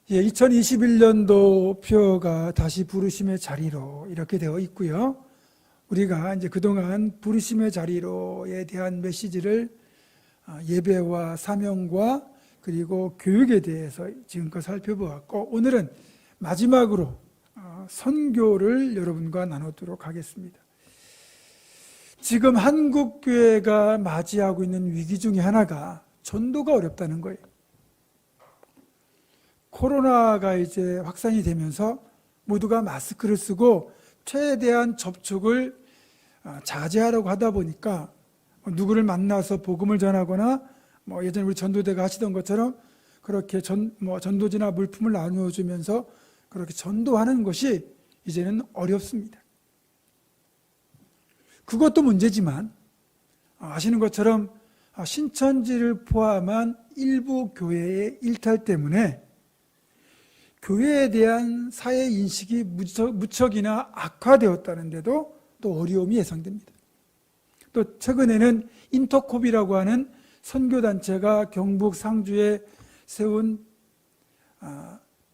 2021년도 표가 다시 부르심의 자리로 이렇게 되어 있고요. 우리가 이제 그동안 부르심의 자리로에 대한 메시지를 예배와 사명과 그리고 교육에 대해서 지금껏 살펴보았고, 오늘은 마지막으로 선교를 여러분과 나누도록 하겠습니다. 지금 한국교회가 맞이하고 있는 위기 중에 하나가 전도가 어렵다는 거예요. 코로나가 이제 확산이 되면서 모두가 마스크를 쓰고 최대한 접촉을 자제하려고 하다 보니까 누구를 만나서 복음을 전하거나 예전에 우리 전도대가 하시던 것처럼 그렇게 전도지나 물품을 나누어 주면서 그렇게 전도하는 것이 이제는 어렵습니다. 그것도 문제지만 아시는 것처럼 신천지를 포함한 일부 교회의 일탈 때문에 교회에 대한 사회 인식이 무척이나 악화되었다는데도 또 어려움이 예상됩니다. 또 최근에는 인터콥이라고 하는 선교단체가 경북 상주에 세운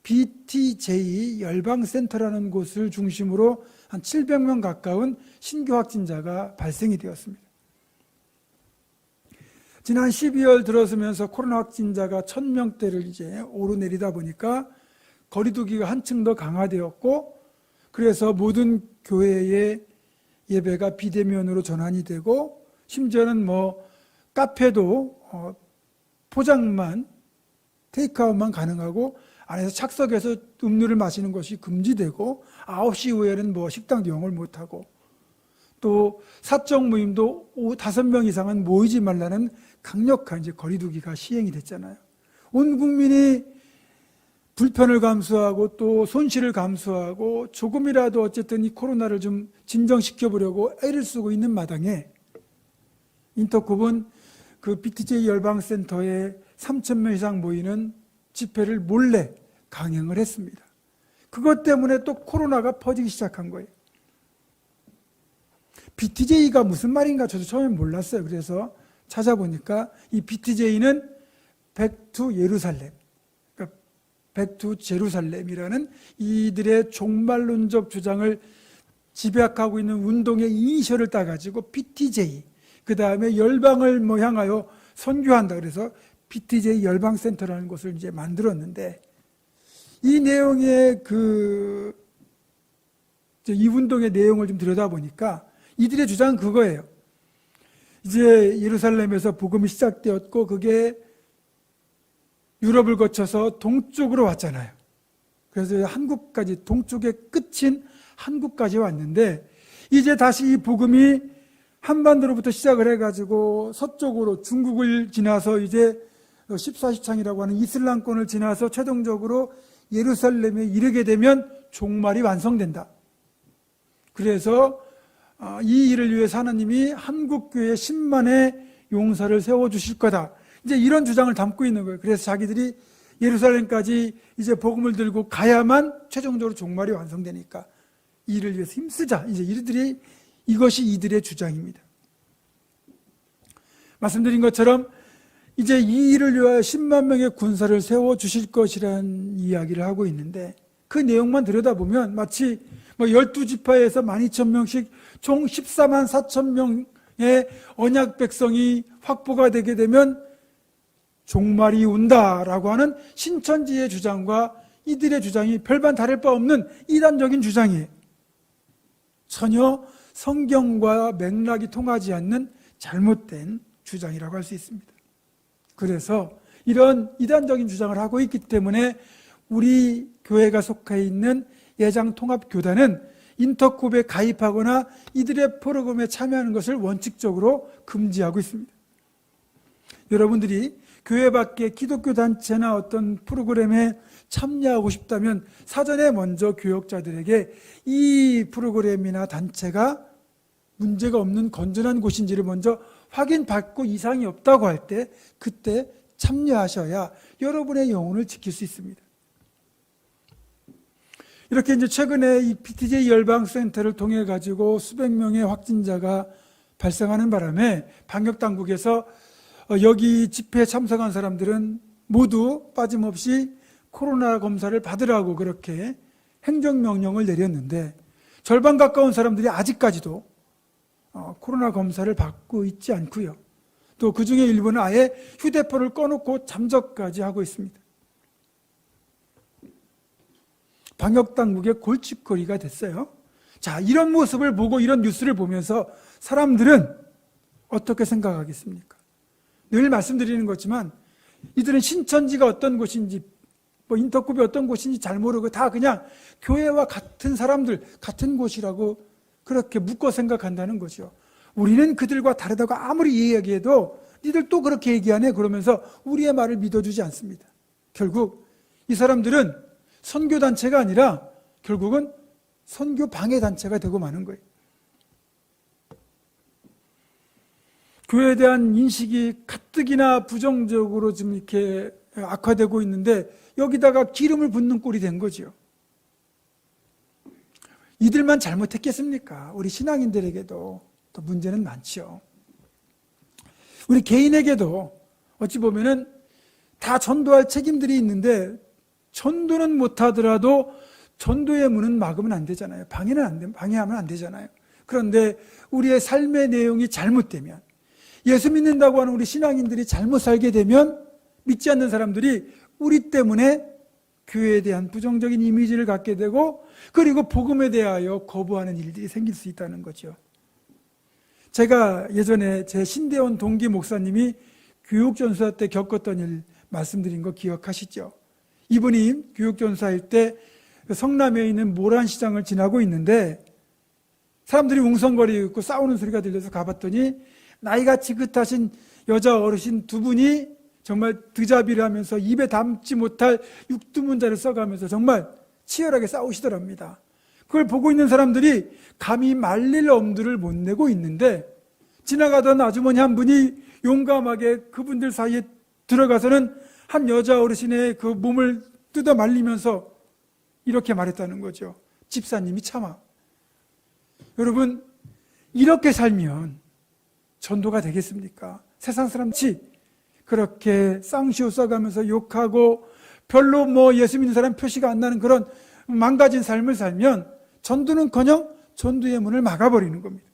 BTJ 열방센터라는 곳을 중심으로 한 700명 가까운 신규 확진자가 발생이 되었습니다. 지난 12월 들어서면서 코로나 확진자가 1000명대를 이제 오르내리다 보니까 거리두기가 한층 더 강화되었고, 그래서 모든 교회의 예배가 비대면으로 전환이 되고, 심지어는 카페도 포장만 테이크아웃만 가능하고 안에서 착석해서 음료를 마시는 것이 금지되고 9시 이후에는 식당도 영업을 못하고, 또 사적 모임도 5명 이상은 모이지 말라는 강력한 이제 거리두기가 시행이 됐잖아요. 온 국민이 불편을 감수하고 또 손실을 감수하고 조금이라도 어쨌든 이 코로나를 좀 진정시켜 보려고 애를 쓰고 있는 마당에 인터콥은 그 BTJ 열방센터에 3,000명 이상 모이는 집회를 몰래 강행을 했습니다. 그것 때문에 또 코로나가 퍼지기 시작한 거예요. BTJ가 무슨 말인가 저도 처음에 몰랐어요. 그래서 찾아보니까 이 BTJ는 Back to 예루살렘, 그러니까 Back to 제루살렘이라는 이들의 종말론적 주장을 집약하고 있는 운동의 이니셜을 따가지고 BTJ, 그 다음에 열방을 향하여 선교한다. 그래서 BTJ 열방센터라는 곳을 이제 만들었는데, 이 내용의 이 운동의 내용을 좀 들여다보니까 이들의 주장은 그거예요. 이제 예루살렘에서 복음이 시작되었고 그게 유럽을 거쳐서 동쪽으로 왔잖아요. 그래서 한국까지, 동쪽의 끝인 한국까지 왔는데, 이제 다시 이 복음이 한반도로부터 시작을 해가지고 서쪽으로 중국을 지나서 이제 14시창이라고 하는 이슬람권을 지나서 최종적으로 예루살렘에 이르게 되면 종말이 완성된다. 그래서 이 일을 위해서 하나님이 한국교회 10만의 용사를 세워주실 거다. 이제 이런 주장을 담고 있는 거예요. 그래서 자기들이 예루살렘까지 이제 복음을 들고 가야만 최종적으로 종말이 완성되니까 이 일을 위해서 힘쓰자. 이것이 이들의 주장입니다. 말씀드린 것처럼 이제 이 일을 위하여 10만 명의 군사를 세워주실 것이라는 이야기를 하고 있는데, 그 내용만 들여다보면 마치 12지파에서 12,000명씩 총 14만 4천 명의 언약 백성이 확보가 되게 되면 종말이 온다라고 하는 신천지의 주장과 이들의 주장이 별반 다를 바 없는 이단적인 주장이에요. 전혀 성경과 맥락이 통하지 않는 잘못된 주장이라고 할 수 있습니다. 그래서 이런 이단적인 주장을 하고 있기 때문에 우리 교회가 속해 있는 예장통합교단은 인터콥에 가입하거나 이들의 프로그램에 참여하는 것을 원칙적으로 금지하고 있습니다. 여러분들이 교회 밖에 기독교 단체나 어떤 프로그램에 참여하고 싶다면 사전에 먼저 교역자들에게 이 프로그램이나 단체가 문제가 없는 건전한 곳인지를 먼저 확인받고 이상이 없다고 할 때 그때 참여하셔야 여러분의 영혼을 지킬 수 있습니다. 이렇게 이제 최근에 이 BTJ 열방센터를 통해 가지고 수백 명의 확진자가 발생하는 바람에 방역 당국에서 여기 집회에 참석한 사람들은 모두 빠짐없이 코로나 검사를 받으라고 그렇게 행정명령을 내렸는데 절반 가까운 사람들이 아직까지도 코로나 검사를 받고 있지 않고요. 또 그중에 일부는 아예 휴대폰을 꺼놓고 잠적까지 하고 있습니다. 방역당국의 골칫거리가 됐어요. 자, 이런 모습을 보고 이런 뉴스를 보면서 사람들은 어떻게 생각하겠습니까? 늘 말씀드리는 거지만 이들은 신천지가 어떤 곳인지 인터굽이 어떤 곳인지 잘 모르고 다 그냥 교회와 같은 사람들, 같은 곳이라고 그렇게 묶어 생각한다는 거죠. 우리는 그들과 다르다고 아무리 이야기해도 니들 또 그렇게 얘기하네 그러면서 우리의 말을 믿어주지 않습니다. 결국 이 사람들은 선교단체가 아니라 결국은 선교방해단체가 되고 마는 거예요. 교회에 대한 인식이 가뜩이나 부정적으로 지금 이렇게 악화되고 있는데 여기다가 기름을 붓는 꼴이 된 거죠. 이들만 잘못했겠습니까? 우리 신앙인들에게도 또 문제는 많죠. 우리 개인에게도 어찌 보면은 다 전도할 책임들이 있는데 전도는 못하더라도 전도의 문은 막으면 안 되잖아요. 방해하면 안 되잖아요. 그런데 우리의 삶의 내용이 잘못되면 예수 믿는다고 하는 우리 신앙인들이 잘못 살게 되면 믿지 않는 사람들이 우리 때문에 교회에 대한 부정적인 이미지를 갖게 되고 그리고 복음에 대하여 거부하는 일들이 생길 수 있다는 거죠. 제가 예전에 제 신대원 동기 목사님이 교육전사 때 겪었던 일 말씀드린 거 기억하시죠? 이분이 교육전사일 때 성남에 있는 모란시장을 지나고 있는데 사람들이 웅성거리고 있고 싸우는 소리가 들려서 가봤더니 나이가 지긋하신 여자 어르신 두 분이 정말 드자비를 하면서 입에 담지 못할 육두문자를 써가면서 정말 치열하게 싸우시더랍니다. 그걸 보고 있는 사람들이 감히 말릴 엄두를 못 내고 있는데 지나가던 아주머니 한 분이 용감하게 그분들 사이에 들어가서는 한 여자 어르신의 그 몸을 뜯어 말리면서 이렇게 말했다는 거죠. 집사님이 참아. 여러분, 이렇게 살면 전도가 되겠습니까? 세상 사람같이 그렇게 쌍시오 써가면서 욕하고 별로 예수 믿는 사람 표시가 안 나는 그런 망가진 삶을 살면 전도는커녕 전도의 문을 막아버리는 겁니다.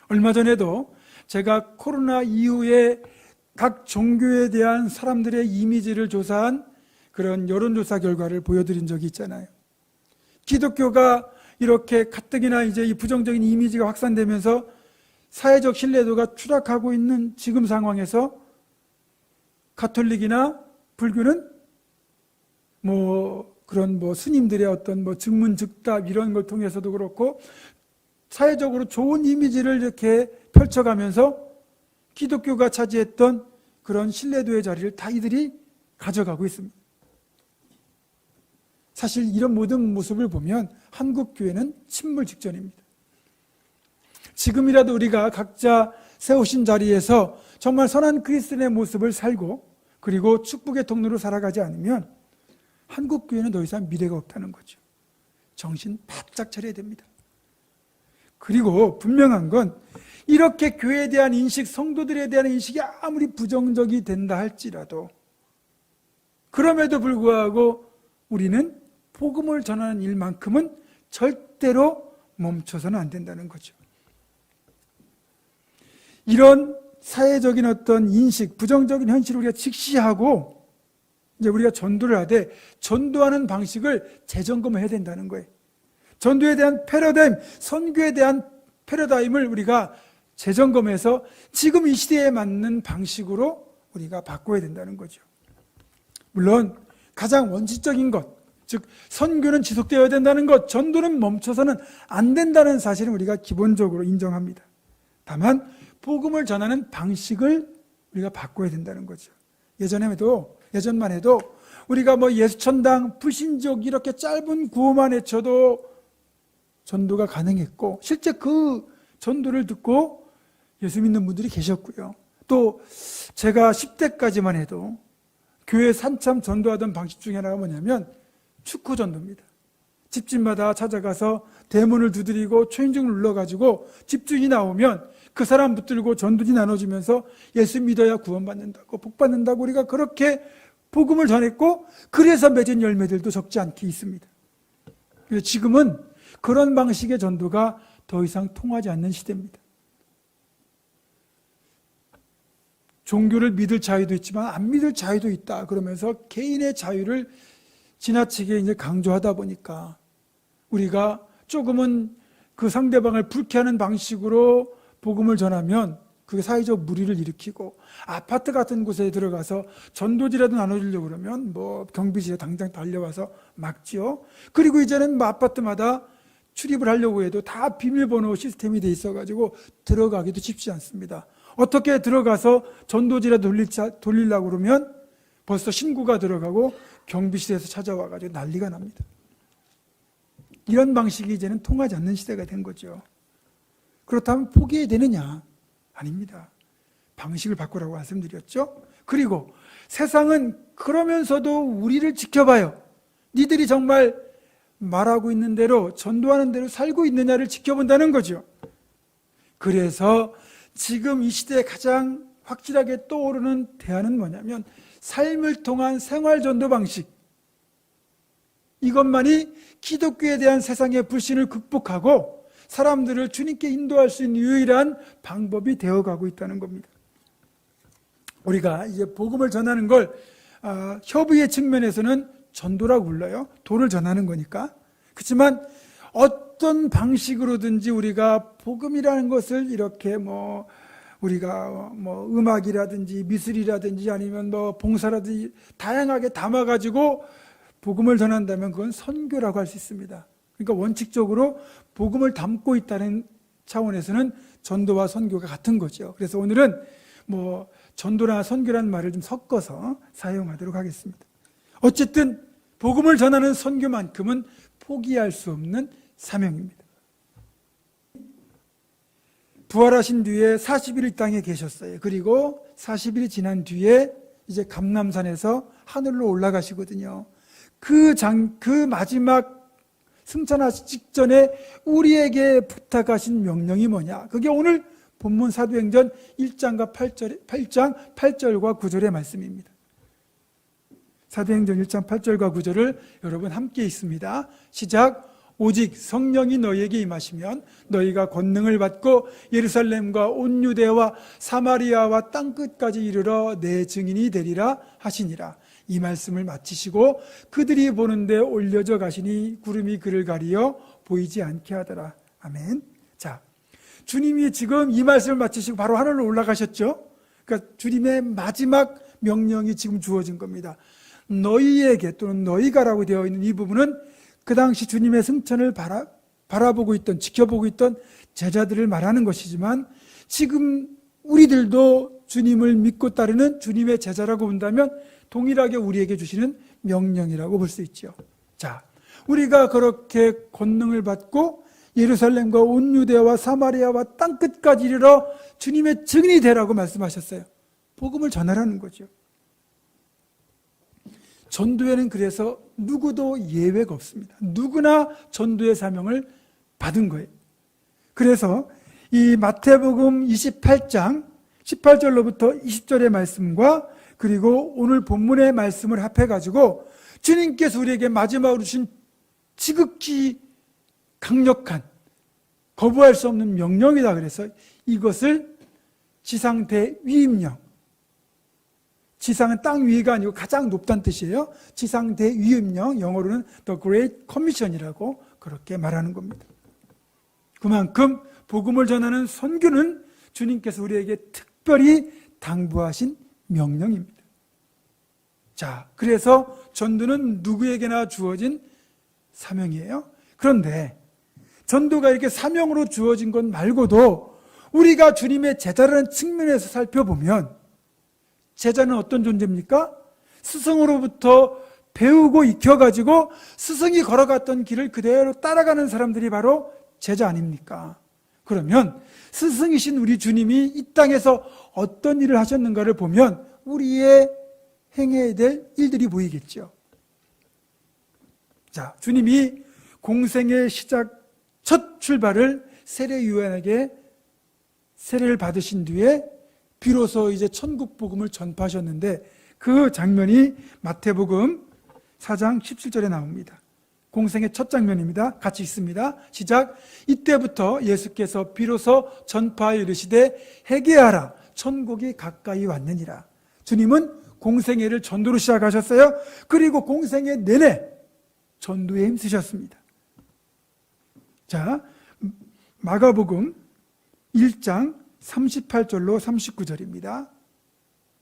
얼마 전에도 제가 코로나 이후에 각 종교에 대한 사람들의 이미지를 조사한 그런 여론조사 결과를 보여드린 적이 있잖아요. 기독교가 이렇게 가뜩이나 이제 이 부정적인 이미지가 확산되면서 사회적 신뢰도가 추락하고 있는 지금 상황에서 가톨릭이나 불교는 그런 스님들의 어떤 증문즉답 이런 걸 통해서도 그렇고 사회적으로 좋은 이미지를 이렇게 펼쳐가면서 기독교가 차지했던 그런 신뢰도의 자리를 다 이들이 가져가고 있습니다. 사실 이런 모든 모습을 보면 한국 교회는 침몰 직전입니다. 지금이라도 우리가 각자 세우신 자리에서 정말 선한 그리스도인의 모습을 살고 그리고 축복의 통로로 살아가지 않으면 한국 교회는 더 이상 미래가 없다는 거죠. 정신 바짝 차려야 됩니다. 그리고 분명한 건 이렇게 교회에 대한 인식, 성도들에 대한 인식이 아무리 부정적이 된다 할지라도 그럼에도 불구하고 우리는 복음을 전하는 일만큼은 절대로 멈춰서는 안 된다는 거죠. 이런 사회적인 어떤 인식, 부정적인 현실을 우리가 직시하고 이제 우리가 전도를 하되 전도하는 방식을 재점검해야 된다는 거예요. 전도에 대한 패러다임, 선교에 대한 패러다임을 우리가 재점검해서 지금 이 시대에 맞는 방식으로 우리가 바꿔야 된다는 거죠. 물론 가장 원칙적인 것, 즉 선교는 지속되어야 된다는 것, 전도는 멈춰서는 안 된다는 사실은 우리가 기본적으로 인정합니다. 다만 복음을 전하는 방식을 우리가 바꿔야 된다는 거죠. 예전만 해도 우리가 예수천당, 불신족 이렇게 짧은 구호만 외쳐도 전도가 가능했고 실제 그 전도를 듣고 예수 믿는 분들이 계셨고요. 또 제가 10대까지만 해도 교회 한참 전도하던 방식 중에 하나가 뭐냐면 축구 전도입니다. 집집마다 찾아가서 대문을 두드리고 초인종을 눌러가지고 집주인이 나오면 그 사람 붙들고 전도지 나눠주면서 예수 믿어야 구원받는다고 복받는다고 우리가 그렇게 복음을 전했고 그래서 맺은 열매들도 적지 않게 있습니다. 그래서 지금은 그런 방식의 전도가 더 이상 통하지 않는 시대입니다. 종교를 믿을 자유도 있지만 안 믿을 자유도 있다 그러면서 개인의 자유를 지나치게 이제 강조하다 보니까 우리가 조금은 그 상대방을 불쾌하는 방식으로 복음을 전하면 그게 사회적 물의를 일으키고, 아파트 같은 곳에 들어가서 전도지라도 나눠주려고 그러면 뭐 경비실에 당장 달려와서 막지요. 그리고 이제는 뭐 아파트마다 출입을 하려고 해도 다 비밀번호 시스템이 돼 있어가지고 들어가기도 쉽지 않습니다. 어떻게 들어가서 전도지라도 돌리려고 그러면 벌써 신고가 들어가고 경비실에서 찾아와가지고 난리가 납니다. 이런 방식이 이제는 통하지 않는 시대가 된 거죠. 그렇다면 포기해야 되느냐? 아닙니다. 방식을 바꾸라고 말씀드렸죠. 그리고 세상은 그러면서도 우리를 지켜봐요. 니들이 정말 말하고 있는 대로, 전도하는 대로 살고 있느냐를 지켜본다는 거죠. 그래서 지금 이 시대에 가장 확실하게 떠오르는 대안은 뭐냐면 삶을 통한 생활 전도 방식. 이것만이 기독교에 대한 세상의 불신을 극복하고 사람들을 주님께 인도할 수 있는 유일한 방법이 되어가고 있다는 겁니다. 우리가 이제 복음을 전하는 걸 협의의 측면에서는 전도라고 불러요. 도를 전하는 거니까. 그렇지만 어떤 방식으로든지 우리가 복음이라는 것을 이렇게 우리가 음악이라든지 미술이라든지 아니면 봉사라든지 다양하게 담아가지고 복음을 전한다면 그건 선교라고 할 수 있습니다. 그러니까 원칙적으로 복음을 담고 있다는 차원에서는 전도와 선교가 같은 거죠. 그래서 오늘은 전도나 선교라는 말을 좀 섞어서 사용하도록 하겠습니다. 어쨌든 복음을 전하는 선교만큼은 포기할 수 없는 사명입니다. 부활하신 뒤에 40일 이 땅에 계셨어요. 그리고 40일이 지난 뒤에 이제 감람산에서 하늘로 올라가시거든요. 그 마지막 승천하시 직전에 우리에게 부탁하신 명령이 뭐냐? 그게 오늘 본문 사도행전 1장 8절과 9절의 말씀입니다. 사도행전 1장 8절과 9절을 여러분 함께 읽습니다. 시작. 오직 성령이 너희에게 임하시면 너희가 권능을 받고 예루살렘과 온 유대와 사마리아와 땅끝까지 이르러 내 증인이 되리라 하시니라. 이 말씀을 마치시고 그들이 보는데 올려져 가시니 구름이 그를 가리어 보이지 않게 하더라. 아멘. 자, 주님이 지금 이 말씀을 마치시고 바로 하늘로 올라가셨죠. 그러니까 주님의 마지막 명령이 지금 주어진 겁니다. 너희에게 또는 너희가라고 되어 있는 이 부분은 그 당시 주님의 승천을 바라보고 있던, 지켜보고 있던 제자들을 말하는 것이지만 지금 우리들도 주님을 믿고 따르는 주님의 제자라고 본다면 동일하게 우리에게 주시는 명령이라고 볼 수 있죠. 자, 우리가 그렇게 권능을 받고 예루살렘과 온 유대와 사마리아와 땅끝까지 이르러 주님의 증인이 되라고 말씀하셨어요. 복음을 전하라는 거죠. 전도에는 그래서 누구도 예외가 없습니다. 누구나 전도의 사명을 받은 거예요. 그래서 이 마태복음 28장 18절로부터 20절의 말씀과 그리고 오늘 본문의 말씀을 합해가지고 주님께서 우리에게 마지막으로 주신 지극히 강력한 거부할 수 없는 명령이다. 그래서 이것을 지상 대위임령, 지상은 땅 위가 아니고 가장 높다는 뜻이에요. 지상 대위임령, 영어로는 The Great Commission이라고 그렇게 말하는 겁니다. 그만큼 복음을 전하는 선교는 주님께서 우리에게 특별히 당부하신 명령입니다. 자, 그래서 전도는 누구에게나 주어진 사명이에요. 그런데 전도가 이렇게 사명으로 주어진 것 말고도 우리가 주님의 제자라는 측면에서 살펴보면 제자는 어떤 존재입니까? 스승으로부터 배우고 익혀가지고 스승이 걸어갔던 길을 그대로 따라가는 사람들이 바로 제자 아닙니까? 그러면 스승이신 우리 주님이 이 땅에서 어떤 일을 하셨는가를 보면 우리의 행해야 될 일들이 보이겠죠. 자, 주님이 공생의 시작 첫 출발을 세례 요한에게 세례를 받으신 뒤에 비로소 이제 천국 복음을 전파하셨는데 그 장면이 마태복음 4장 17절에 나옵니다. 공생의 첫 장면입니다. 같이 읽습니다. 시작. 이때부터 예수께서 비로소 전파하여 이르시되 회개하라 천국이 가까이 왔느니라. 주님은 공생애를 전도로 시작하셨어요. 그리고 공생애 내내 전도에 힘쓰셨습니다. 자, 마가복음 1장 38절로 39절입니다.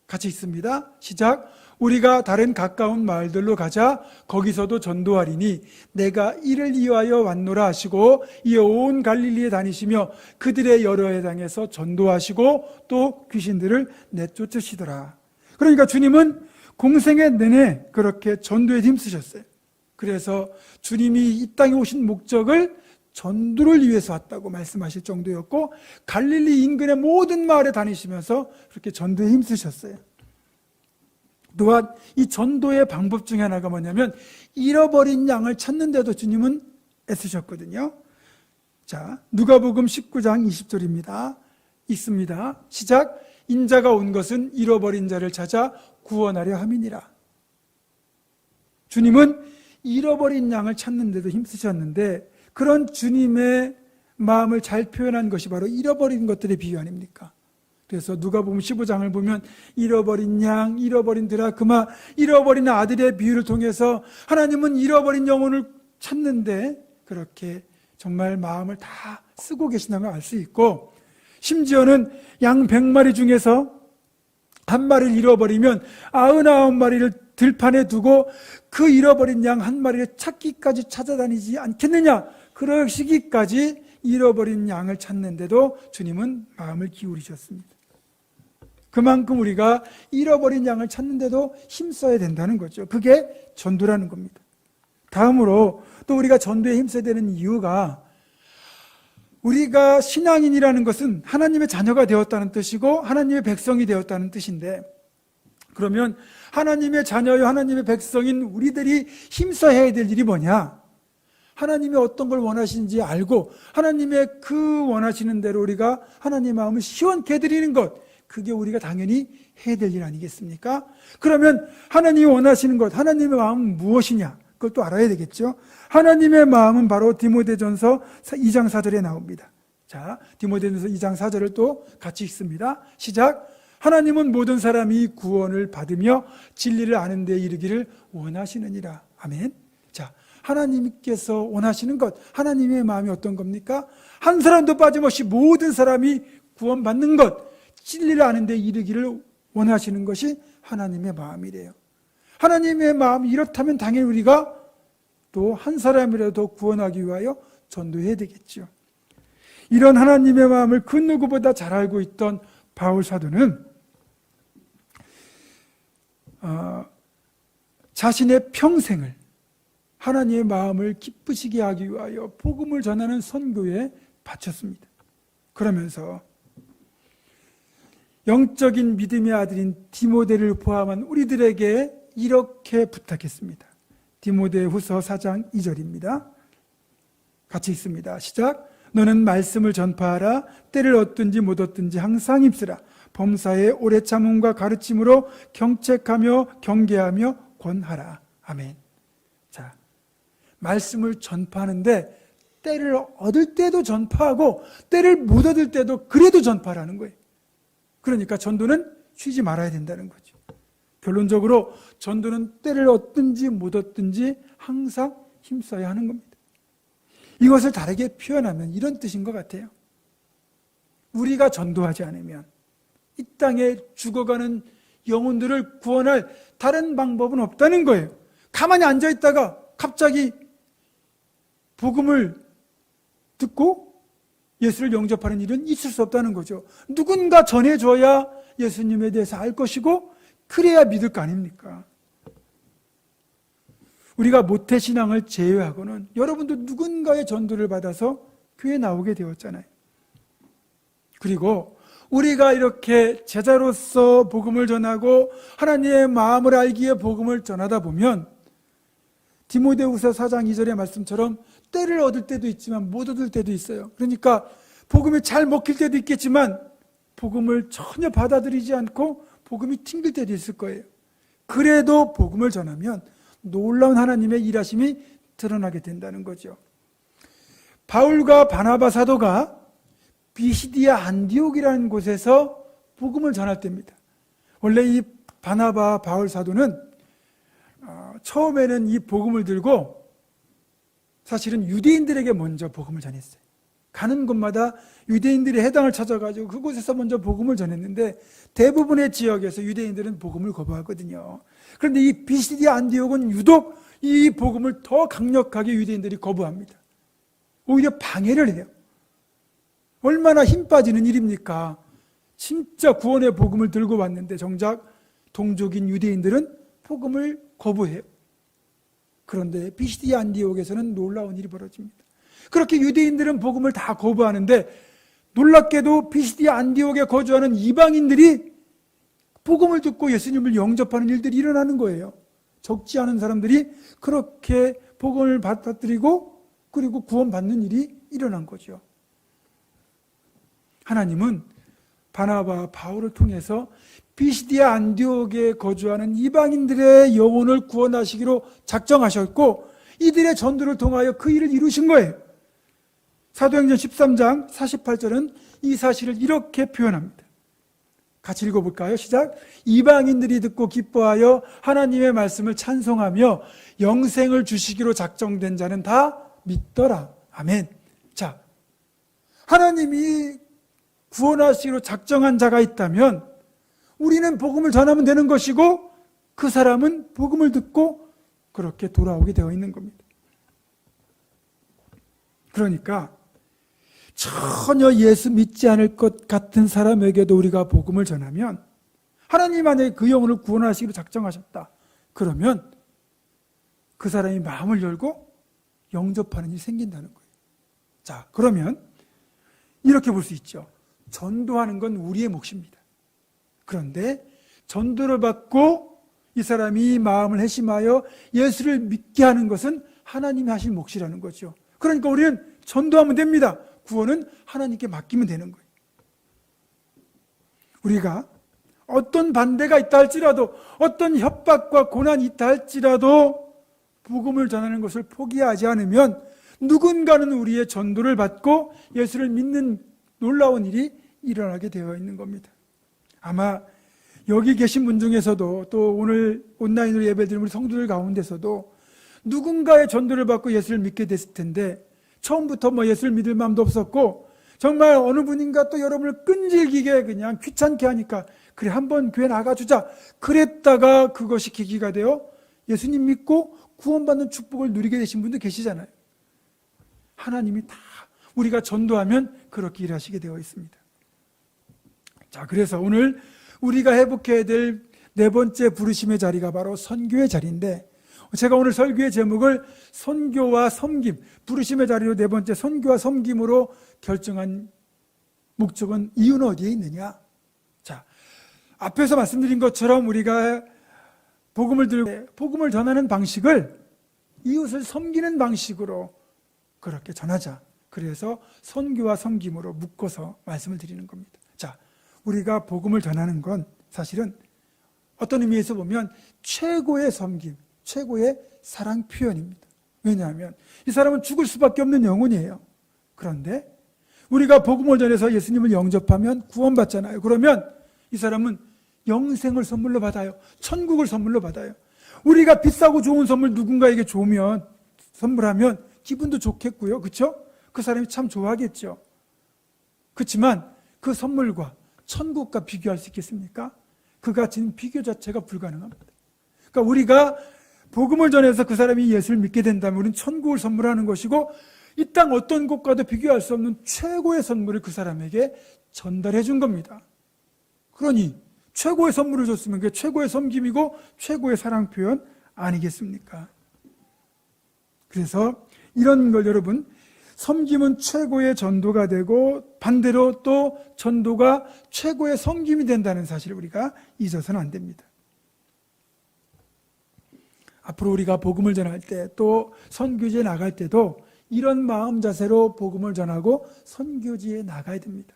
같이 읽습니다. 시작. 우리가 다른 가까운 마을들로 가자. 거기서도 전도하리니 내가 이를 위하여 왔노라 하시고 이에 온 갈릴리에 다니시며 그들의 여러 회당에서 전도하시고 또 귀신들을 내쫓으시더라. 그러니까 주님은 공생애 내내 그렇게 전도에 힘쓰셨어요. 그래서 주님이 이 땅에 오신 목적을 전도를 위해서 왔다고 말씀하실 정도였고, 갈릴리 인근의 모든 마을에 다니시면서 그렇게 전도에 힘쓰셨어요. 또한 이 전도의 방법 중에 하나가 뭐냐면 잃어버린 양을 찾는데도 주님은 애쓰셨거든요. 자, 누가복음 19장 20절입니다. 읽습니다. 시작. 인자가 온 것은 잃어버린 자를 찾아 구원하려 함이니라. 주님은 잃어버린 양을 찾는데도 힘쓰셨는데, 그런 주님의 마음을 잘 표현한 것이 바로 잃어버린 것들의 비유 아닙니까? 그래서 누가복음 15장을 보면 잃어버린 양, 잃어버린 드라크마, 잃어버린 아들의 비유를 통해서 하나님은 잃어버린 영혼을 찾는데 그렇게 정말 마음을 다 쓰고 계신다는 걸 알 수 있고, 심지어는 양 100마리 중에서 한 마리를 잃어버리면 99마리를 들판에 두고 그 잃어버린 양 한 마리를 찾기까지 찾아다니지 않겠느냐, 그러시기까지 잃어버린 양을 찾는데도 주님은 마음을 기울이셨습니다. 그만큼 우리가 잃어버린 양을 찾는데도 힘써야 된다는 거죠. 그게 전도라는 겁니다. 다음으로 또 우리가 전도에 힘써야 되는 이유가, 우리가 신앙인이라는 것은 하나님의 자녀가 되었다는 뜻이고 하나님의 백성이 되었다는 뜻인데, 그러면 하나님의 자녀요 하나님의 백성인 우리들이 힘써야 해야 될 일이 뭐냐? 하나님이 어떤 걸 원하시는지 알고 하나님의 그 원하시는 대로 우리가 하나님의 마음을 시원케 해드리는 것, 그게 우리가 당연히 해야 될 일 아니겠습니까? 그러면 하나님이 원하시는 것, 하나님의 마음은 무엇이냐? 그걸 또 알아야 되겠죠. 하나님의 마음은 바로 디모데전서 2장 4절에 나옵니다. 자, 디모데전서 2장 4절을 또 같이 읽습니다. 시작. 하나님은 모든 사람이 구원을 받으며 진리를 아는 데 이르기를 원하시느니라. 아멘. 자, 하나님께서 원하시는 것, 하나님의 마음이 어떤 겁니까? 한 사람도 빠짐없이 모든 사람이 구원받는 것, 진리를 아는 데 이르기를 원하시는 것이 하나님의 마음이래요. 하나님의 마음이 이렇다면 당연히 우리가 또 한 사람이라도 구원하기 위하여 전도해야 되겠죠. 이런 하나님의 마음을 그 누구보다 잘 알고 있던 바울 사도는 자신의 평생을 하나님의 마음을 기쁘시게 하기 위하여 복음을 전하는 선교에 바쳤습니다. 그러면서 영적인 믿음의 아들인 디모데를 포함한 우리들에게 이렇게 부탁했습니다. 디모데후서 4장 2절입니다. 같이 읽습니다. 시작. 너는 말씀을 전파하라. 때를 얻든지 못 얻든지 항상 힘쓰라. 범사에 오래 참음과 가르침으로 경책하며 경계하며 권하라. 아멘. 자, 말씀을 전파하는데 때를 얻을 때도 전파하고 때를 못 얻을 때도 그래도 전파하라는 거예요. 그러니까 전도는 쉬지 말아야 된다는 거죠. 결론적으로 전도는 때를 얻든지 못 얻든지 항상 힘써야 하는 겁니다. 이것을 다르게 표현하면 이런 뜻인 것 같아요. 우리가 전도하지 않으면 이 땅에 죽어가는 영혼들을 구원할 다른 방법은 없다는 거예요. 가만히 앉아있다가 갑자기 복음을 듣고 예수를 영접하는 일은 있을 수 없다는 거죠. 누군가 전해줘야 예수님에 대해서 알 것이고 그래야 믿을 거 아닙니까? 우리가 모태신앙을 제외하고는 여러분도 누군가의 전도를 받아서 교회에 나오게 되었잖아요. 그리고 우리가 이렇게 제자로서 복음을 전하고 하나님의 마음을 알기에 복음을 전하다 보면 디모데후서 4장 2절의 말씀처럼 때를 얻을 때도 있지만 못 얻을 때도 있어요. 그러니까 복음이 잘 먹힐 때도 있겠지만 복음을 전혀 받아들이지 않고 복음이 튕길 때도 있을 거예요. 그래도 복음을 전하면 놀라운 하나님의 일하심이 드러나게 된다는 거죠. 바울과 바나바 사도가 비시디아 안디옥이라는 곳에서 복음을 전할 때입니다. 원래 이 바나바 바울 사도는 처음에는 이 복음을 들고 사실은 유대인들에게 먼저 복음을 전했어요. 가는 곳마다 유대인들이 해당을 찾아가지고 그곳에서 먼저 복음을 전했는데 대부분의 지역에서 유대인들은 복음을 거부하거든요. 그런데 이 비시디아 안디옥은 유독 이 복음을 더 강력하게 유대인들이 거부합니다. 오히려 방해를 해요. 얼마나 힘 빠지는 일입니까? 진짜 구원의 복음을 들고 왔는데 정작 동족인 유대인들은 복음을 거부해요. 그런데 비시디아 안디옥에서는 놀라운 일이 벌어집니다. 그렇게 유대인들은 복음을 다 거부하는데 놀랍게도 비시디아 안디옥에 거주하는 이방인들이 복음을 듣고 예수님을 영접하는 일들이 일어나는 거예요. 적지 않은 사람들이 그렇게 복음을 받아들이고 그리고 구원받는 일이 일어난 거죠. 하나님은 바나바 바울을 통해서 비시디아 안디옥에 거주하는 이방인들의 영혼을 구원하시기로 작정하셨고 이들의 전도를 통하여 그 일을 이루신 거예요. 사도행전 13장 48절은 이 사실을 이렇게 표현합니다. 같이 읽어볼까요? 시작. 이방인들이 듣고 기뻐하여 하나님의 말씀을 찬송하며 영생을 주시기로 작정된 자는 다 믿더라. 아멘. 자, 하나님이 구원하시기로 작정한 자가 있다면 우리는 복음을 전하면 되는 것이고 그 사람은 복음을 듣고 그렇게 돌아오게 되어 있는 겁니다. 그러니까 전혀 예수 믿지 않을 것 같은 사람에게도 우리가 복음을 전하면 하나님 안에 그 영혼을 구원하시기로 작정하셨다. 그러면 그 사람이 마음을 열고 영접하는 일이 생긴다는 거예요. 자, 그러면 이렇게 볼 수 있죠. 전도하는 건 우리의 몫입니다. 그런데 전도를 받고 이 사람이 마음을 회심하여 예수를 믿게 하는 것은 하나님이 하실 몫이라는 거죠. 그러니까 우리는 전도하면 됩니다. 구원은 하나님께 맡기면 되는 거예요. 우리가 어떤 반대가 있다 할지라도 어떤 협박과 고난이 있다 할지라도 복음을 전하는 것을 포기하지 않으면 누군가는 우리의 전도를 받고 예수를 믿는 놀라운 일이 일어나게 되어 있는 겁니다. 아마 여기 계신 분 중에서도 또 오늘 온라인으로 예배드리는 우리 성도들 가운데서도 누군가의 전도를 받고 예수를 믿게 됐을 텐데 처음부터 예수를 믿을 마음도 없었고 정말 어느 분인가 또 여러분을 끈질기게 그냥 귀찮게 하니까 그래 한번 교회 나가주자 그랬다가 그것이 계기가 되어 예수님 믿고 구원받는 축복을 누리게 되신 분도 계시잖아요. 하나님이 다 우리가 전도하면 그렇게 일하시게 되어 있습니다. 자, 그래서 오늘 우리가 회복해야 될 네 번째 부르심의 자리가 바로 선교의 자리인데 제가 오늘 설교의 제목을 선교와 섬김, 부르심의 자리로 네 번째 선교와 섬김으로 결정한 목적은 이유는 어디에 있느냐? 자, 앞에서 말씀드린 것처럼 우리가 복음을 들고 복음을 전하는 방식을 이웃을 섬기는 방식으로 그렇게 전하자. 그래서 선교와 섬김으로 묶어서 말씀을 드리는 겁니다. 자, 우리가 복음을 전하는 건 사실은 어떤 의미에서 보면 최고의 섬김, 최고의 사랑 표현입니다. 왜냐하면 이 사람은 죽을 수밖에 없는 영혼이에요. 그런데 우리가 복음을 전해서 예수님을 영접하면 구원받잖아요. 그러면 이 사람은 영생을 선물로 받아요. 천국을 선물로 받아요. 우리가 비싸고 좋은 선물 누군가에게 주면 선물하면 기분도 좋겠고요. 그렇죠? 그 사람이 참 좋아하겠죠. 그렇지만 그 선물과 천국과 비교할 수 있겠습니까? 그 가치는 비교 자체가 불가능합니다. 그러니까 우리가 복음을 전해서 그 사람이 예수를 믿게 된다면 우리는 천국을 선물하는 것이고 이 땅 어떤 곳과도 비교할 수 없는 최고의 선물을 그 사람에게 전달해 준 겁니다. 그러니 최고의 선물을 줬으면 그게 최고의 섬김이고 최고의 사랑 표현 아니겠습니까? 그래서 이런 걸 여러분, 섬김은 최고의 전도가 되고 반대로 또 전도가 최고의 섬김이 된다는 사실을 우리가 잊어서는 안 됩니다. 앞으로 우리가 복음을 전할 때 또 선교지에 나갈 때도 이런 마음 자세로 복음을 전하고 선교지에 나가야 됩니다.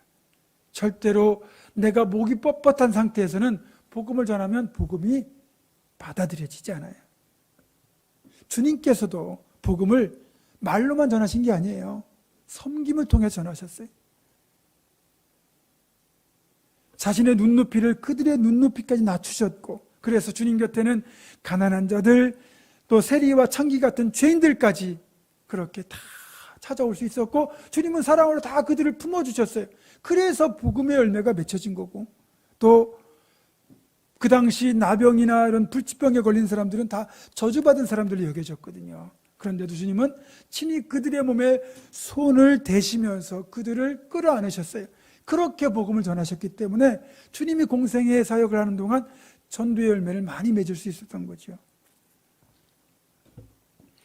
절대로 내가 목이 뻣뻣한 상태에서는 복음을 전하면 복음이 받아들여지지 않아요. 주님께서도 복음을 말로만 전하신 게 아니에요. 섬김을 통해 전하셨어요. 자신의 눈높이를 그들의 눈높이까지 낮추셨고, 그래서 주님 곁에는 가난한 자들, 또 세리와 창기 같은 죄인들까지 그렇게 다 찾아올 수 있었고, 주님은 사랑으로 다 그들을 품어주셨어요. 그래서 복음의 열매가 맺혀진 거고, 또 그 당시 나병이나 이런 불치병에 걸린 사람들은 다 저주받은 사람들로 여겨졌거든요. 그런데도 주님은 친히 그들의 몸에 손을 대시면서 그들을 끌어안으셨어요. 그렇게 복음을 전하셨기 때문에 주님이 공생의 사역을 하는 동안 전도의 열매를 많이 맺을 수 있었던 거죠.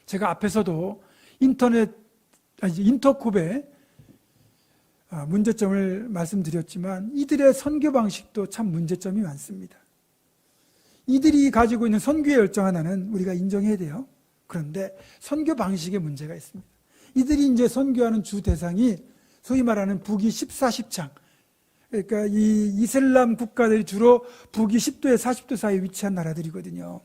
제가 앞에서도 인터콥의 문제점을 말씀드렸지만, 이들의 선교 방식도 참 문제점이 많습니다. 이들이 가지고 있는 선교의 열정 하나는 우리가 인정해야 돼요. 그런데 선교 방식에 문제가 있습니다. 이들이 이제 선교하는 주 대상이 소위 말하는 북위 14, 10창, 그러니까 이 이슬람 국가들이 주로 북위 10도에 40도 사이에 위치한 나라들이거든요.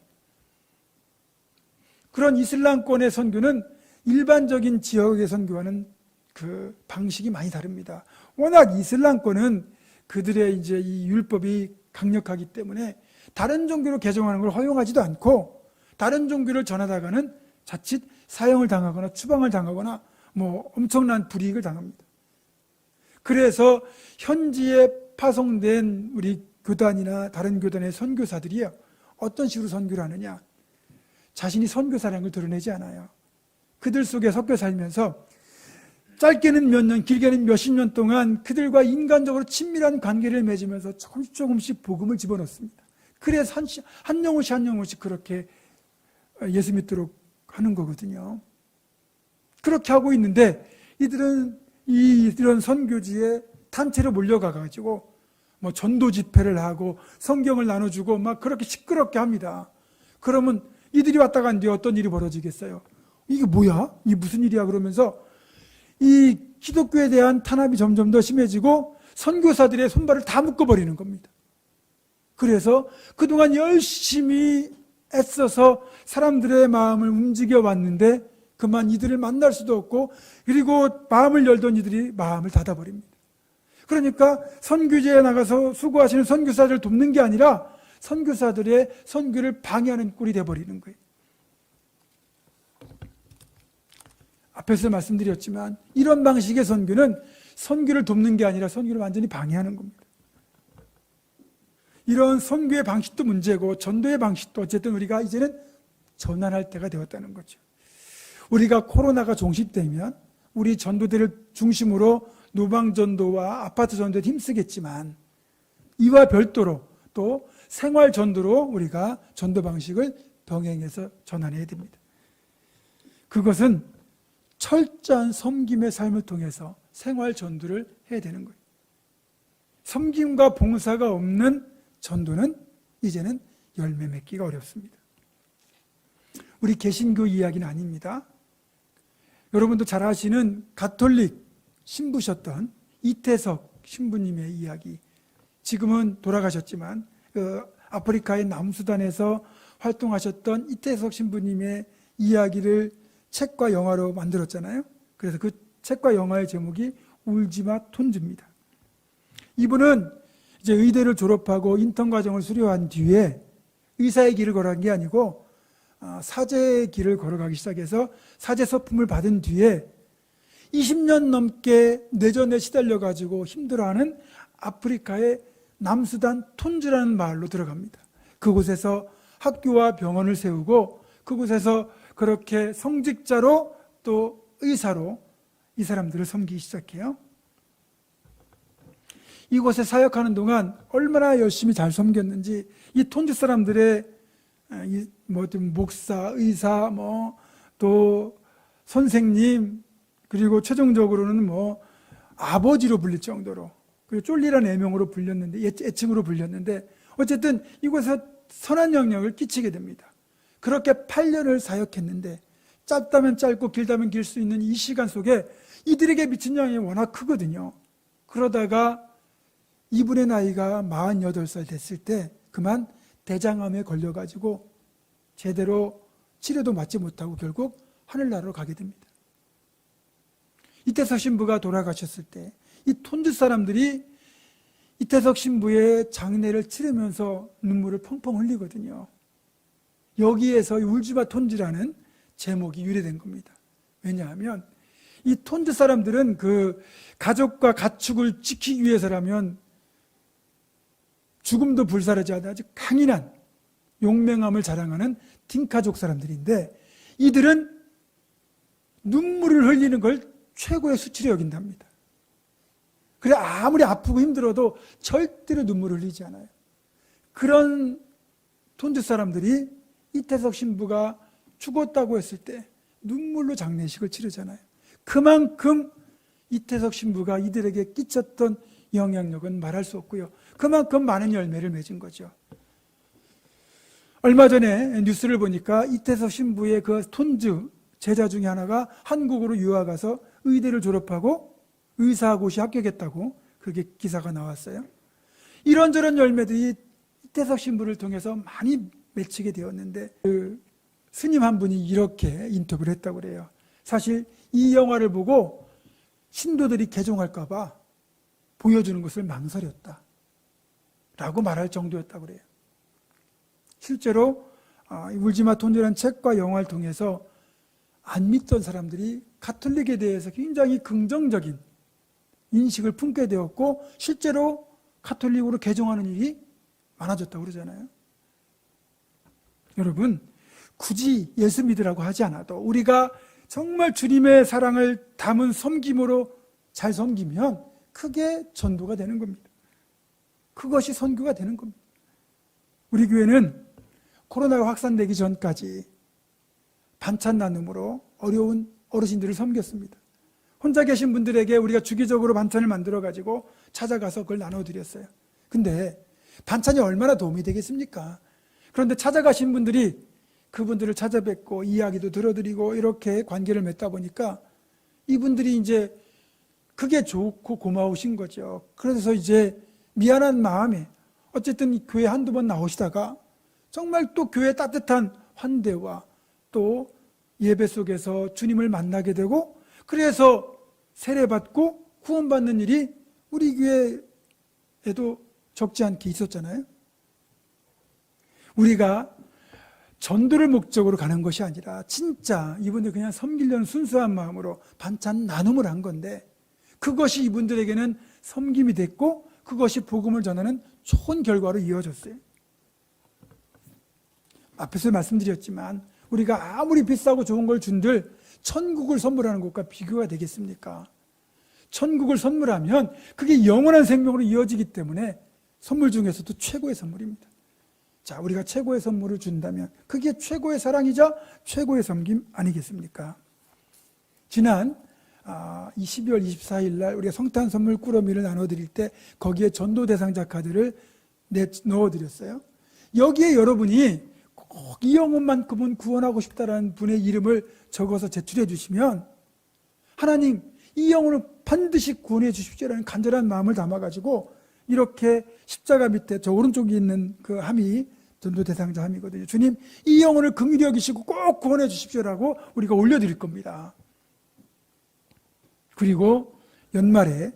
그런 이슬람권의 선교는 일반적인 지역의 선교와는 그 방식이 많이 다릅니다. 워낙 이슬람권은 그들의 이제 이 율법이 강력하기 때문에 다른 종교로 개종하는 걸 허용하지도 않고, 다른 종교를 전하다가는 자칫 사형을 당하거나 추방을 당하거나 뭐 엄청난 불이익을 당합니다. 그래서 현지에 파송된 우리 교단이나 다른 교단의 선교사들이요, 어떤 식으로 선교를 하느냐, 자신이 선교사라는 걸 드러내지 않아요. 그들 속에 섞여 살면서 짧게는 몇 년, 길게는 몇십 년 동안 그들과 인간적으로 친밀한 관계를 맺으면서 조금씩 복음을 집어넣습니다. 그래서 한 영혼씩 한 영혼씩 그렇게 예수 믿도록 하는 거거든요. 그렇게 하고 있는데 이들은 이런 선교지에 단체로 몰려가가지고 뭐 전도 집회를 하고 성경을 나눠주고 막 그렇게 시끄럽게 합니다. 그러면 이들이 왔다 간 뒤에 어떤 일이 벌어지겠어요? 이게 뭐야? 이게 무슨 일이야? 그러면서 이 기독교에 대한 탄압이 점점 더 심해지고 선교사들의 손발을 다 묶어버리는 겁니다. 그래서 그동안 열심히 애써서 사람들의 마음을 움직여 왔는데 그만 이들을 만날 수도 없고, 그리고 마음을 열던 이들이 마음을 닫아버립니다. 그러니까 선교지에 나가서 수고하시는 선교사들을 돕는 게 아니라 선교사들의 선교를 방해하는 꼴이 돼버리는 거예요. 앞에서 말씀드렸지만 이런 방식의 선교는 선교를 돕는 게 아니라 선교를 완전히 방해하는 겁니다. 이런 선교의 방식도 문제고 전도의 방식도 어쨌든 우리가 이제는 전환할 때가 되었다는 거죠. 우리가 코로나가 종식되면 우리 전도대를 중심으로 노방전도와 아파트 전도에 힘쓰겠지만, 이와 별도로 또 생활 전도로 우리가 전도 방식을 병행해서 전환해야 됩니다. 그것은 철저한 섬김의 삶을 통해서 생활 전도를 해야 되는 거예요. 섬김과 봉사가 없는 전도는 이제는 열매 맺기가 어렵습니다. 우리 개신교 이야기는 아닙니다. 여러분도 잘 아시는 가톨릭 신부셨던 이태석 신부님의 이야기, 지금은 돌아가셨지만 아프리카의 남수단에서 활동하셨던 이태석 신부님의 이야기를 책과 영화로 만들었잖아요. 그래서 그 책과 영화의 제목이 울지마 톤즈입니다. 이분은 이제 의대를 졸업하고 인턴 과정을 수료한 뒤에 의사의 길을 걸어간 게 아니고 사제의 길을 걸어가기 시작해서 사제 서품을 받은 뒤에 20년 넘게 내전에 시달려가지고 힘들어하는 아프리카의 남수단 톤즈라는 마을로 들어갑니다. 그곳에서 학교와 병원을 세우고 그곳에서 그렇게 성직자로 또 의사로 이 사람들을 섬기기 시작해요. 이곳에 사역하는 동안 얼마나 열심히 잘 섬겼는지 이 톤즈 사람들의 목사, 의사, 또 선생님, 그리고 최종적으로는 아버지로 불릴 정도로, 그리고 쫄리라는 애명으로 불렸는데, 애칭으로 불렸는데, 어쨌든 이곳에서 선한 영향을 끼치게 됩니다. 그렇게 8년을 사역했는데 짧다면 짧고 길다면 길 수 있는 이 시간 속에 이들에게 미친 영향이 워낙 크거든요. 그러다가 이분의 나이가 48살 됐을 때 그만 대장암에 걸려가지고 제대로 치료도 받지 못하고 결국 하늘나라로 가게 됩니다. 이태석 신부가 돌아가셨을 때 이 톤주 사람들이 이태석 신부의 장례를 치르면서 눈물을 펑펑 흘리거든요. 여기에서 울지마 톤주라는 제목이 유래된 겁니다. 왜냐하면 이 톤주 사람들은 그 가족과 가축을 지키기 위해서라면 죽음도 불사르지 않는 아주 강인한 용맹함을 자랑하는 딩카족 사람들인데, 이들은 눈물을 흘리는 걸 최고의 수치로 여긴답니다. 그래 아무리 아프고 힘들어도 절대로 눈물을 흘리지 않아요. 그런 톤주 사람들이 이태석 신부가 죽었다고 했을 때 눈물로 장례식을 치르잖아요. 그만큼 이태석 신부가 이들에게 끼쳤던 영향력은 말할 수 없고요. 그만큼 많은 열매를 맺은 거죠. 얼마 전에 뉴스를 보니까 이태석 신부의 그 톤주 제자 중에 하나가 한국으로 유학 가서 의대를 졸업하고 의사고시 합격했다고 그렇게 기사가 나왔어요. 이런저런 열매들이 이태석 신부를 통해서 많이 맺히게 되었는데, 그 스님 한 분이 이렇게 인터뷰를 했다고 그래요. 사실 이 영화를 보고 신도들이 개종할까 봐 보여주는 것을 망설였다 라고 말할 정도였다고 그래요. 실제로 울지마 톤주라는 책과 영화를 통해서 안 믿던 사람들이 가톨릭에 대해서 굉장히 긍정적인 인식을 품게 되었고, 실제로 가톨릭으로 개종하는 일이 많아졌다고 그러잖아요. 여러분, 굳이 예수 믿으라고 하지 않아도 우리가 정말 주님의 사랑을 담은 섬김으로 잘 섬기면 그게 전도가 되는 겁니다. 그것이 선교가 되는 겁니다. 우리 교회는 코로나가 확산되기 전까지 반찬 나눔으로 어려운 어르신들을 섬겼습니다. 혼자 계신 분들에게 우리가 주기적으로 반찬을 만들어 가지고 찾아가서 그걸 나눠드렸어요. 근데 반찬이 얼마나 도움이 되겠습니까? 그런데 찾아가신 분들이 그분들을 찾아뵙고 이야기도 들어드리고 이렇게 관계를 맺다 보니까 이분들이 이제 그게 좋고 고마우신 거죠. 그래서 이제 미안한 마음에 어쨌든 교회 한두 번 나오시다가 정말 또 교회 따뜻한 환대와 또 예배 속에서 주님을 만나게 되고, 그래서 세례받고 구원받는 일이 우리 교회에도 적지 않게 있었잖아요. 우리가 전도를 목적으로 가는 것이 아니라 진짜 이분들 그냥 섬기려는 순수한 마음으로 반찬 나눔을 한 건데, 그것이 이분들에게는 섬김이 됐고 그것이 복음을 전하는 좋은 결과로 이어졌어요. 앞에서 말씀드렸지만 우리가 아무리 비싸고 좋은 걸 준들 천국을 선물하는 것과 비교가 되겠습니까? 천국을 선물하면 그게 영원한 생명으로 이어지기 때문에 선물 중에서도 최고의 선물입니다. 자, 우리가 최고의 선물을 준다면 그게 최고의 사랑이자 최고의 섬김 아니겠습니까? 지난 12월 24일 날 우리가 성탄 선물 꾸러미를 나눠드릴 때 거기에 전도 대상자 카드를 넣어드렸어요. 여기에 여러분이 꼭 이 영혼만큼은 구원하고 싶다라는 분의 이름을 적어서 제출해 주시면 하나님 이 영혼을 반드시 구원해 주십시오라는 간절한 마음을 담아가지고 이렇게 십자가 밑에 저 오른쪽에 있는 그 함이 전도 대상자 함이거든요. 주님 이 영혼을 긍휼히 여기시고 꼭 구원해 주십시오라고 우리가 올려드릴 겁니다. 그리고 연말에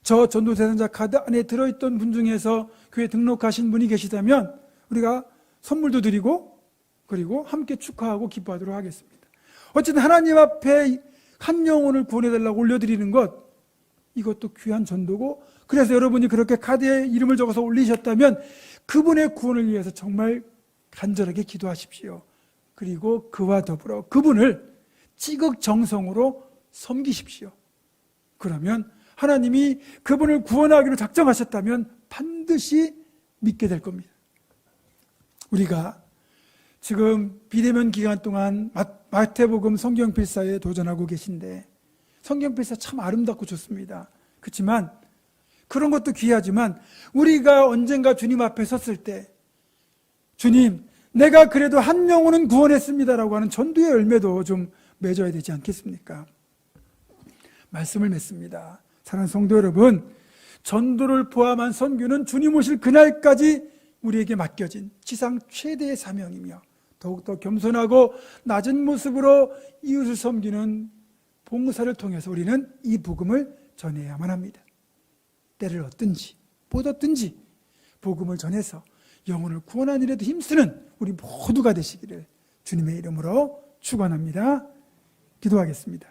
저 전도 대상자 카드 안에 들어있던 분 중에서 교회 등록하신 분이 계시다면 우리가 선물도 드리고 그리고 함께 축하하고 기뻐하도록 하겠습니다. 어쨌든 하나님 앞에 한 영혼을 구원해달라고 올려드리는 것, 이것도 귀한 전도고, 그래서 여러분이 그렇게 카드에 이름을 적어서 올리셨다면 그분의 구원을 위해서 정말 간절하게 기도하십시오. 그리고 그와 더불어 그분을 지극정성으로 섬기십시오. 그러면 하나님이 그분을 구원하기로 작정하셨다면 반드시 믿게 될 겁니다. 우리가 지금 비대면 기간 동안 마태복음 성경필사에 도전하고 계신데, 성경필사 참 아름답고 좋습니다. 그렇지만 그런 것도 귀하지만 우리가 언젠가 주님 앞에 섰을 때 주님 내가 그래도 한 영혼은 구원했습니다라고 하는 전도의 열매도 좀 맺어야 되지 않겠습니까? 말씀을 맺습니다. 사랑하는 성도 여러분, 전도를 포함한 선교는 주님 오실 그날까지 우리에게 맡겨진 지상 최대의 사명이며 더욱더 겸손하고 낮은 모습으로 이웃을 섬기는 봉사를 통해서 우리는 이 복음을 전해야만 합니다. 때를 얻든지 못 얻든지 복음을 전해서 영혼을 구원하는 일에도 힘쓰는 우리 모두가 되시기를 주님의 이름으로 축원합니다. 기도하겠습니다.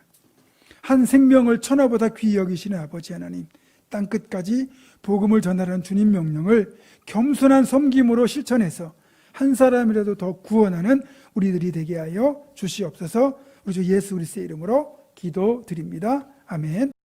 한 생명을 천하보다 귀히 여기시는 아버지 하나님, 땅끝까지 복음을 전하라는 주님 명령을 겸손한 섬김으로 실천해서 한 사람이라도 더 구원하는 우리들이 되게 하여 주시옵소서. 우리 주 예수 그리스도의 이름으로 기도드립니다. 아멘.